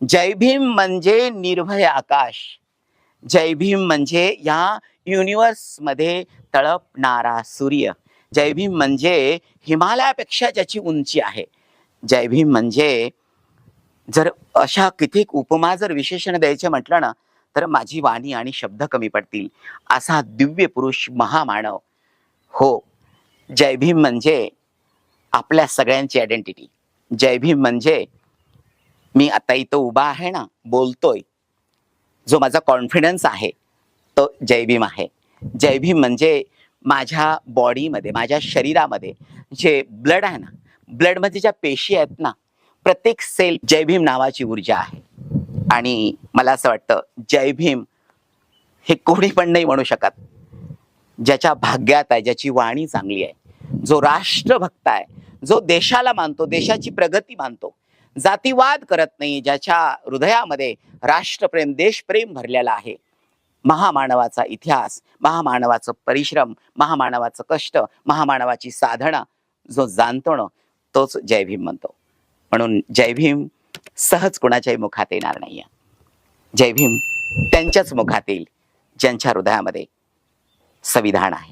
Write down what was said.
जय भीम म्हणजे निर्भय आकाश. जय भीम म्हणजे या युनिवर्समध्ये तळपणारा सूर्य. जय भीम म्हणजे हिमालयापेक्षा ज्याची उंची आहे. जय भीम म्हणजे जर अशा कित्येक उपमा जर विशेषण द्यायचे म्हटलं ना, तर माझी वाणी आणि शब्द कमी पडतील. असा दिव्य पुरुष महामानव. हो, जय भीम म्हणजे आपल्या सगळ्यांची आयडेंटिटी. जय भीम म्हणजे मी आता इथं उभा आहे ना, बोलतोय. जो माझा कॉन्फिडन्स आहे, तो जय भीम आहे. जय भीम म्हणजे माझ्या बॉडीमध्ये, माझ्या शरीरामध्ये जे ब्लड आहे ना, ब्लडमध्ये ज्या पेशी आहेत ना, प्रत्येक सेल जय भीम नावाची ऊर्जा आहे. आणि मला असं वाटतं, जय भीम हे कोणी पण नाही म्हणू शकत. ज्याच्या भाग्यात आहे, ज्याची वाणी चांगली आहे, जो राष्ट्रभक्त आहे, जो देशाला मानतो, देशाची प्रगती मानतो, जातीवाद करत नाही, ज्याच्या हृदयामध्ये राष्ट्रप्रेम, देशप्रेम भरलेला आहे. महामानवाचा इतिहास, महामानवाचं परिश्रम, महामानवाचं कष्ट, महामानवाची साधना जो जाणतो ना, तोच जय भीम म्हणतो. म्हणून जय भीम सहज कोणाच्याही मुखात येणार नाहीये. जय भीम त्यांच्याच मुखात येईल ज्यांच्या हृदयामध्ये संविधान आहे.